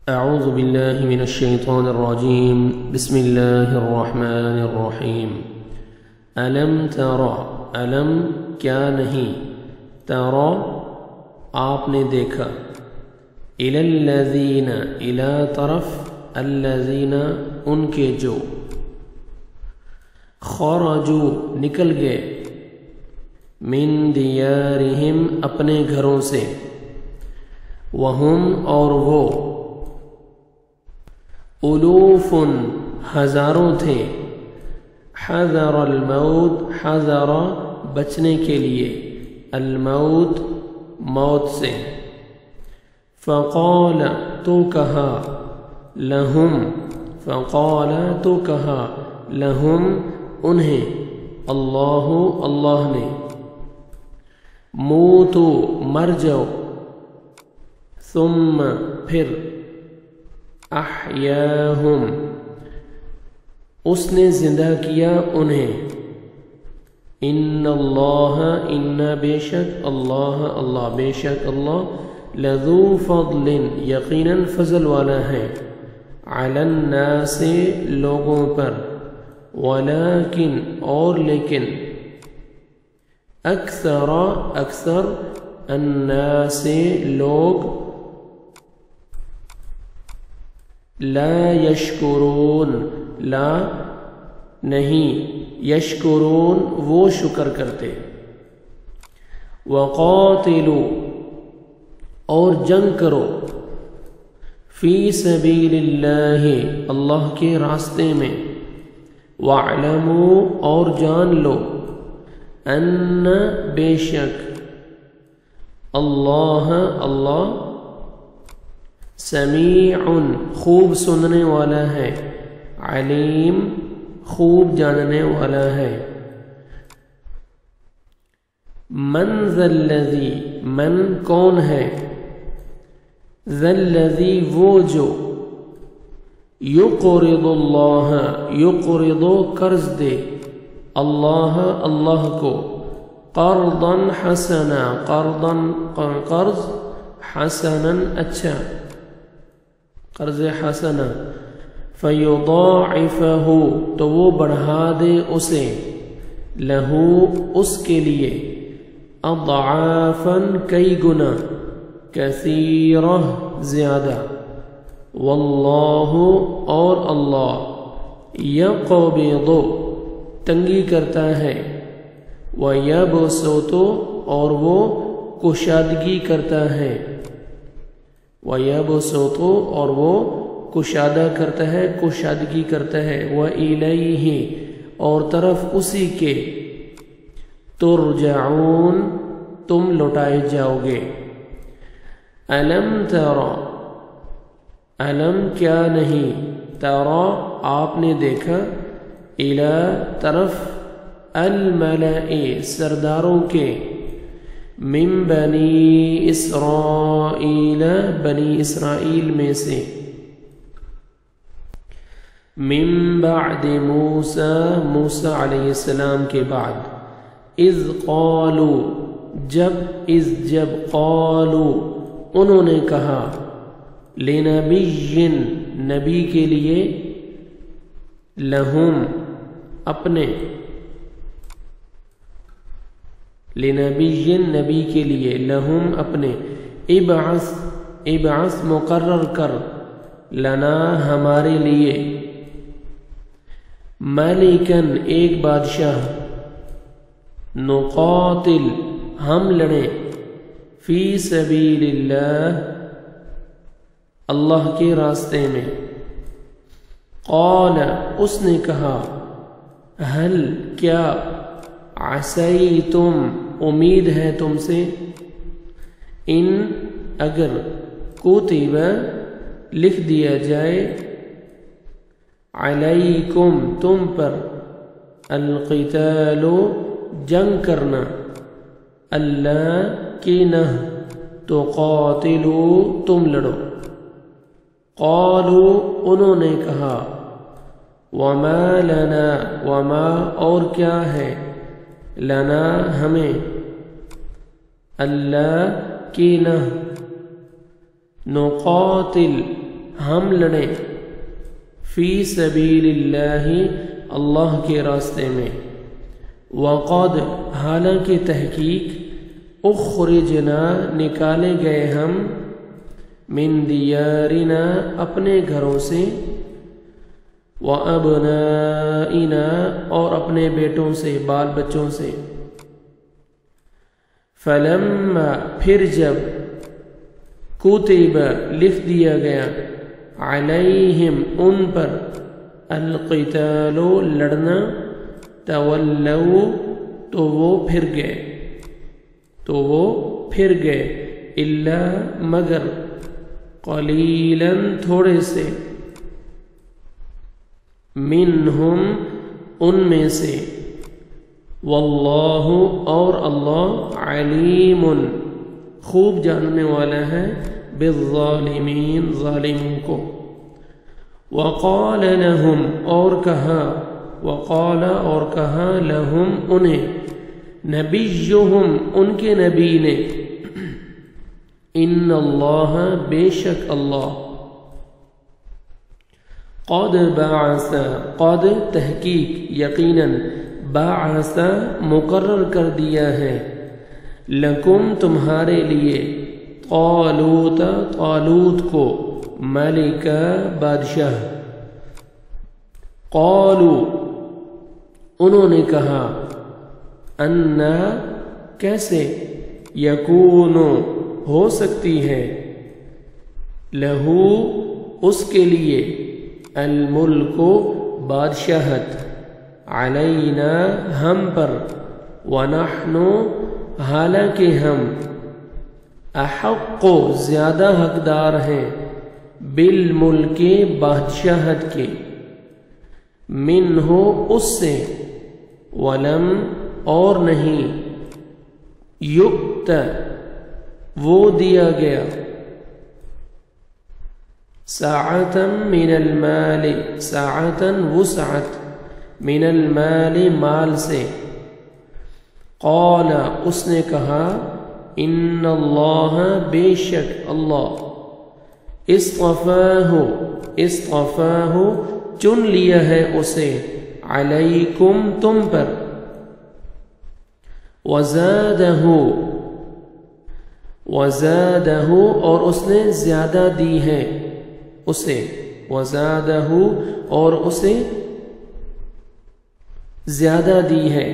اعوذ باللہ من الشیطان الرجیم بسم اللہ الرحمن الرحیم الم ترى الم کیا نہیں ترى آپ نے دیکھا الی الذین الی طرف الذین ان کے جو خرجوا نکل گئے من دیارہم اپنے گھروں سے وہم اور وہ الوف ہزاروں تھے حذر الموت حذر بچنے کے لیے الموت موت سے فقال تو کہا لہم فقال تو کہا لہم انہیں اللہ نے موتو مر جاؤ ثم پھر احیاہم اس نے زندہ کیا انہیں ان بے شک اللہ بے شک اللہ لذو فضل یقیناً فضل والا ہے علی الناس لوگوں پر ولیکن اور لیکن اکثر الناس لوگ لا یشکرون لا نہیں یشکرون وہ شکر کرتے وقاتلوا اور جنگ کرو فی سبیل اللہ اللہ کے راستے میں واعلموا اور جان لو ان بے شک اللہ سمیع خوب سننے والا ہے علیم خوب جاننے والا ہے من ذا الذی من کون ہے ذا الذی وہ جو یقرض اللہ یقرض قرض دے اللہ کو قرضا حسنا قرض حسنا اچھا قرض حسنا فیضاعفہ تو وہ بڑھا دے اسے لہو اس کے لیے اضعافا کئی گنا کثیرہ زیادہ واللہ اور اللہ یقبض تنگی کرتا ہے ویبسط اور وہ کشادگی کرتا ہے وَيَبْسُطُ اور وہ کشادہ کرتا ہے کشادگی کرتا ہے وَإِلَيْهِ اور طرف اسی کے ترجعون تم لوٹائے جاؤ گے الم ترى الم کیا نہیں ترى آپ نے دیکھا الی طرف الملأ سرداروں کے من بنی اسرائیل بنی اسرائیل میں سے من بعد موسیٰ علیہ السلام کے بعد اذ قالوا جب قالوا انہوں نے کہا لنبی نبی کے لیے لہم اپنے لنبی نبی کے لیے لہم اپنے ابعث مقرر کر لنا ہمارے لیے ملکن ایک بادشاہ نقاتل ہم لڑیں فی سبیل اللہ اللہ کے راستے میں قال اس نے کہا ہل کیا عسیتم امید ہے تم سے ان اگر کتب لکھ دیا جائے علیکم تم پر القتال جنگ کرنا اللہ کی نہ تو قاتلوا تم لڑو قالوا انہوں نے کہا وما لنا وما اور کیا ہے لنا ہمیں اللہ کی نہ نقاتل ہم لڑیں فی سبیل اللہ اللہ کے راستے میں وقد حالانکہ تحقیق اخرجنا نکالے گئے ہم من دیارنا اپنے گھروں سے وابنائنا اور اپنے بیٹوں سے بال بچوں سے فلما پھر جب کتب لکھ دیا گیا علیہم ان پر القتال لڑنا تولوا تو وہ پھر گئے الا مگر قلیلا تھوڑے سے منہم ان میں سے واللہ اور اللہ علیم خوب جاننے والا ہے بالظالمین ظالموں کو وقال لہم اور کہا لہم انہیں نبیہم ان کے نبی نے ان اللہ بے شک اللہ قد تحقیق یقیناً بعث مقرر کر دیا ہے لکم تمہارے لیے طالوت کو ملک بادشاہ قالوا انہوں نے کہا انا کیسے یکون ہو سکتی ہے لہو اس کے لیے الملک بادشاہت علینا ہم پر ونحن حالانکہ ہم احق زیادہ حقدار ہیں بالملک بادشاہت کے منہ اس سے ولم اور نہیں یؤت وہ دیا گیا ساعتاً من المال ساعتاً وسعت من المال مال سے قال اس نے کہا ان اللہ بے شک اللہ اصطفاہ چن لیا ہے اسے علیکم تم پر وزادہ اور اس نے زیادہ دی ہے اسے وزادہ اور اسے زیادہ دی ہے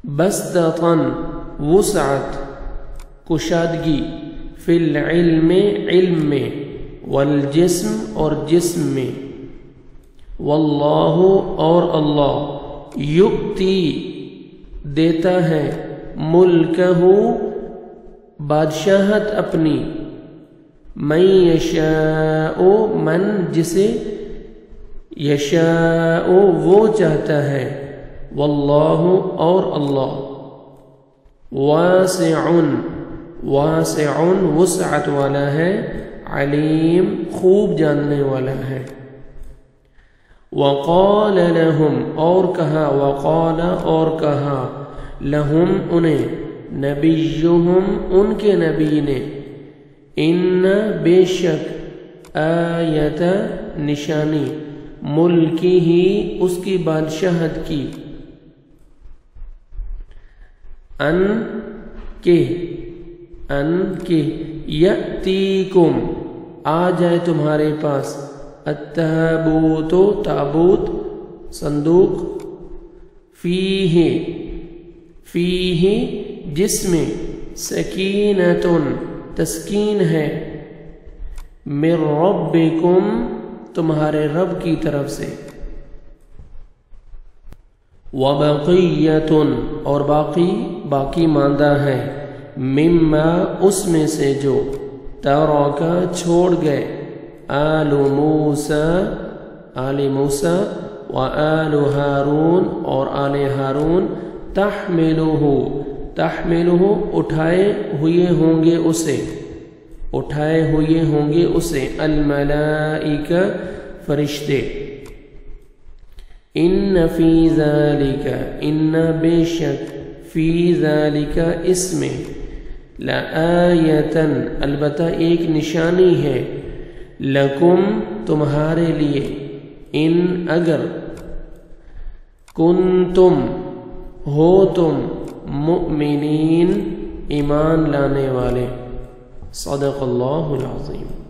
بسطۃ وسعت کشادگی فی العلم علم میں والجسم اور جسم میں واللہ اور اللہ یؤتی دیتا ہے ملکہ بادشاہت اپنی من یشاء من جسے یشاء وہ چاہتا ہے واللہ اور اللہ واسع وسعت والا ہے علیم خوب جاننے والا ہے وقال لہم اور کہا لہم انہیں نبیہم ان کے نبی نے ان بے شک آیت نشانی ملکی ہی اس کی بادشاہت کی ان کے یأتیکم آ جائے تمہارے پاس التابوت تابوت صندوق فیہ جس میں سکینۃ تسکین ہے من ربکم تمہارے رب کی طرف سے وبقیۃ اور باقی ماندہ ہے مما اس میں سے جو ترک چھوڑ گئے آل موسیٰ وآل ہارون اور آل ہارون تحملہ اٹھائے ہوئے ہوں گے اسے الملائکہ فرشتے ان فی ذالک ان بے شک فی ذالک اس میں لآیتن البتہ ایک نشانی ہے، لکم تمہارے لیے، ان اگر، کنتم ہو تم، مؤمنین ایمان لانے والے۔ صدق اللہ العظیم۔